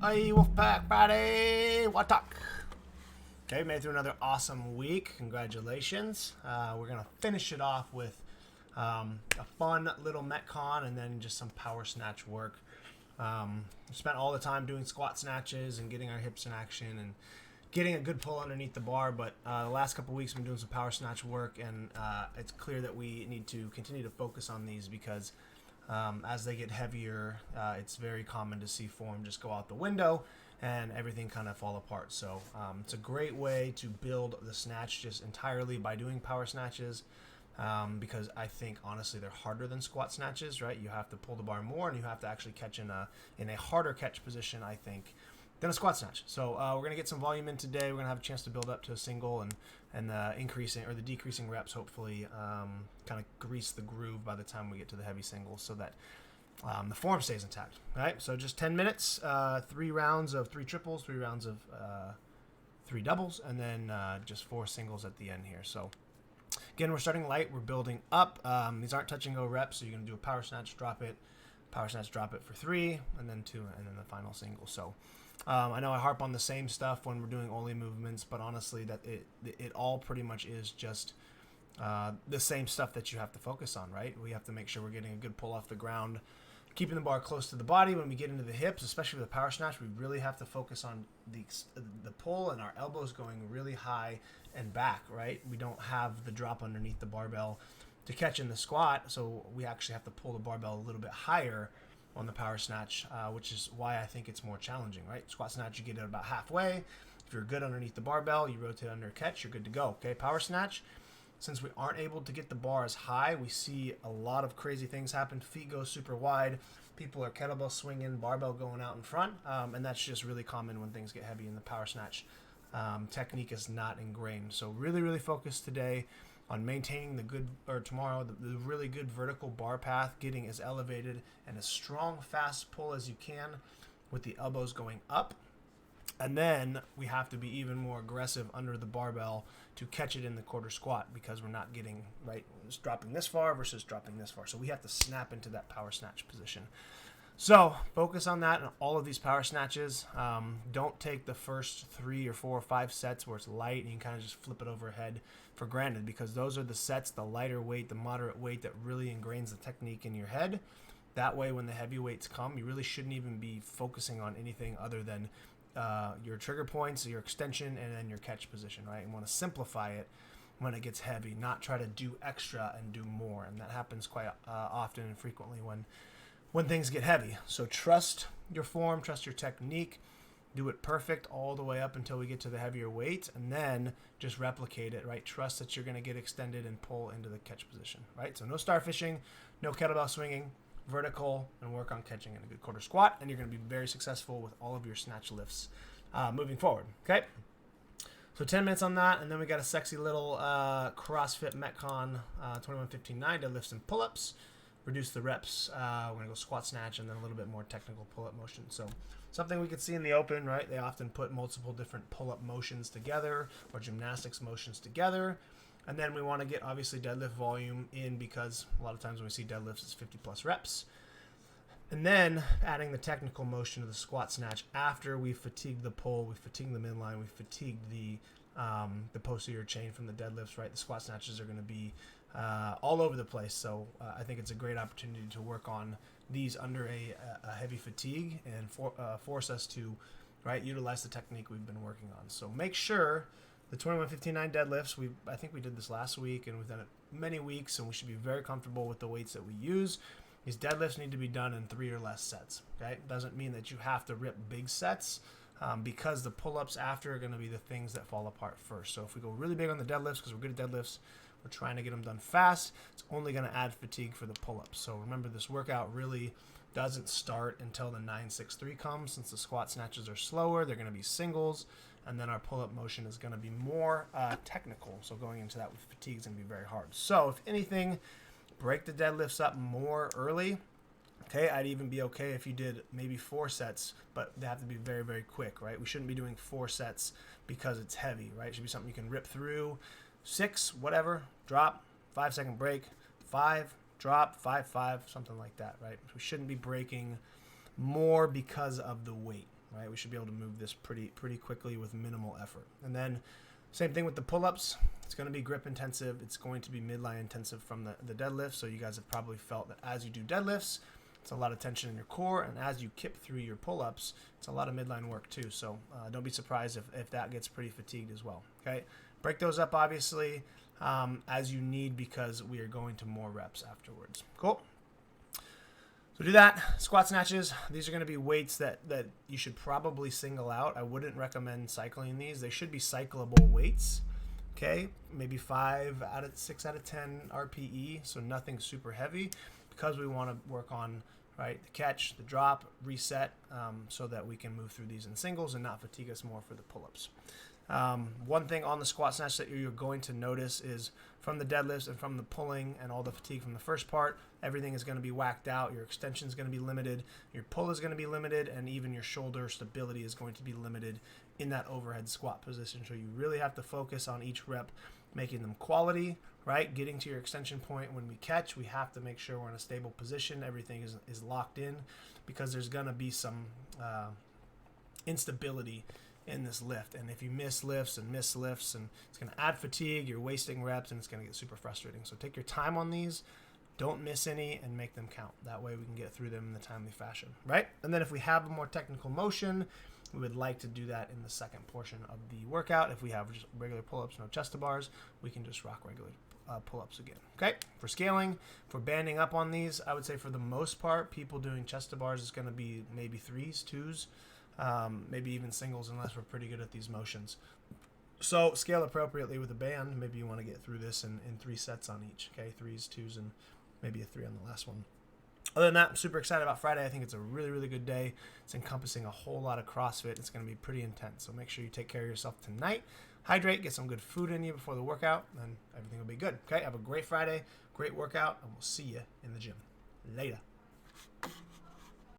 Hey, Wolfpack Friday, WOD Talk. Okay, made it through another awesome week. Congratulations. We're going to finish it off with a fun little Metcon and then just some power snatch work. We spent all the time doing squat snatches and getting our hips in action and getting a good pull underneath the bar, but the last couple weeks we've been doing some power snatch work, and it's clear that we need to continue to focus on these because as they get heavier, it's very common to see form just go out the window and everything kind of fall apart. So it's a great way to build the snatch just entirely by doing power snatches, because I think honestly they're harder than squat snatches, right? You have to pull the bar more and you have to actually catch in a harder catch position, I think, than a squat snatch. So we're going to get some volume in today. We're going to have a chance to build up to a single and the increasing or the decreasing reps hopefully kind of grease the groove by the time we get to the heavy singles so that the form stays intact. All right, so just 10 minutes, 3 rounds of 3 triples, 3 rounds of 3 doubles, and then just 4 singles at the end here. So again, we're starting light. We're building up. These aren't touch and go reps, so you're going to do a power snatch, drop it, power snatch, drop it for 3, and then 2, and then the final single. So I know I harp on the same stuff when we're doing only movements, but honestly, that it all pretty much is just the same stuff that you have to focus on, right? We have to make sure we're getting a good pull off the ground, keeping the bar close to the body. When we get into the hips, especially with the power snatch, we really have to focus on the pull and our elbows going really high and back, right? We don't have the drop underneath the barbell to catch in the squat, so we actually have to pull the barbell a little bit higher on the power snatch, which is why I think it's more challenging, right? Squat snatch, you get it about halfway. If you're good underneath the barbell, you rotate under catch, you're good to go. Okay, power snatch, since we aren't able to get the bar as high, we see a lot of crazy things happen. Feet go super wide. People are kettlebell swinging, barbell going out in front, and that's just really common when things get heavy in the power snatch. Technique is not ingrained. So really, really focused today on maintaining the good, or tomorrow, the really good vertical bar path, getting as elevated and as strong, fast pull as you can with the elbows going up. And then we have to be even more aggressive under the barbell to catch it in the quarter squat because we're not getting, right, it's dropping this far versus dropping this far. So we have to snap into that power snatch position. So focus on that in all of these power snatches. Don't take the first 3 or 4 or 5 sets where it's light and you kind of just flip it overhead for granted, because those are the sets, the lighter weight, the moderate weight, that really ingrains the technique in your head. That way when the heavy weights come, you really shouldn't even be focusing on anything other than your trigger points, your extension, and then your catch position, right? You want to simplify it when it gets heavy, not try to do extra and do more. And that happens quite often and frequently when things get heavy. So trust your form, trust your technique, do it perfect all the way up until we get to the heavier weights, and then just replicate it, right? Trust that you're going to get extended and pull into the catch position, right? So no starfishing, no kettlebell swinging, vertical, and work on catching in a good quarter squat, and you're going to be very successful with all of your snatch lifts moving forward, okay? So 10 minutes on that, and then we got a sexy little CrossFit Metcon 21:15:9 deadlifts and pull-ups. Reduce the reps. We're going to go squat snatch and then a little bit more technical pull-up motion. So something we could see in the open, right? They often put multiple different pull-up motions together or gymnastics motions together. And then we want to get, obviously, deadlift volume in, because a lot of times when we see deadlifts, it's 50 plus reps. And then adding the technical motion to the squat snatch after we fatigued the pull, we fatigued the midline, we fatigued the posterior chain from the deadlifts, right? The squat snatches are going to be all over the place. So I think it's a great opportunity to work on these under a heavy fatigue and force us to, right, utilize the technique we've been working on. So make sure the 21:15:9 deadlifts, I think we did this last week, and we've done it many weeks, and we should be very comfortable with the weights that we use. These deadlifts need to be done in 3 or less sets. Okay, doesn't mean that you have to rip big sets, because the pull-ups after are going to be the things that fall apart first. So if we go really big on the deadlifts, because we're good at deadlifts, we're trying to get them done fast, it's only going to add fatigue for the pull-ups. So remember, this workout really doesn't start until the 963 comes. Since the squat snatches are slower, they're going to be singles, and then our pull-up motion is going to be more technical. So going into that with fatigue is going to be very hard. So if anything, break the deadlifts up more early. Okay, I'd even be okay if you did maybe 4 sets, but they have to be very, very quick, right? We shouldn't be doing 4 sets because it's heavy, right? It should be something you can rip through. 6, whatever, drop, 5-second break, 5, drop, 5, something like that, right? We shouldn't be breaking more because of the weight, right? We should be able to move this pretty quickly with minimal effort. And then same thing with the pull-ups. It's going to be grip intensive. It's going to be midline intensive from the deadlift. So you guys have probably felt that as you do deadlifts, it's a lot of tension in your core, and as you kip through your pull-ups, it's a lot of midline work too. So don't be surprised if that gets pretty fatigued as well. Okay, break those up obviously as you need, because we are going to more reps afterwards. Cool. So do that. Squat snatches. These are going to be weights that you should probably single out. I wouldn't recommend cycling these. They should be cyclable weights. Okay, maybe 6 out of 10 RPE, so nothing super heavy, because we want to work on the catch, the drop, reset, so that we can move through these in singles and not fatigue us more for the pull-ups. One thing on the squat snatch that you're going to notice is from the deadlifts and from the pulling and all the fatigue from the first part, everything is going to be whacked out. Your extension is going to be limited, your pull is going to be limited, and even your shoulder stability is going to be limited in that overhead squat position. So you really have to focus on each rep, making them quality, right? Getting to your extension point when we catch, we have to make sure we're in a stable position. Everything is locked in, because there's going to be some instability in this lift. And if you miss lifts, and it's going to add fatigue, you're wasting reps, and it's going to get super frustrating. So take your time on these. Don't miss any and make them count. That way we can get through them in a timely fashion, right? And then if we have a more technical motion, we would like to do that in the second portion of the workout. If we have just regular pull-ups, no chest to bars, we can just rock regular pull-ups again. Okay, for scaling, for banding up on these, I would say for the most part, people doing chest to bars is going to be maybe 3s, 2s, maybe even singles, unless we're pretty good at these motions. So scale appropriately with a band. Maybe you want to get through this in 3 sets on each. Okay, 3s, 2s, and maybe a 3 on the last one. Other than that, I'm super excited about Friday. I think it's a really, really good day. It's encompassing a whole lot of CrossFit. It's going to be pretty intense. So make sure you take care of yourself tonight. Hydrate, get some good food in you before the workout, and everything will be good. Okay, have a great Friday, great workout, and we'll see you in the gym. Later.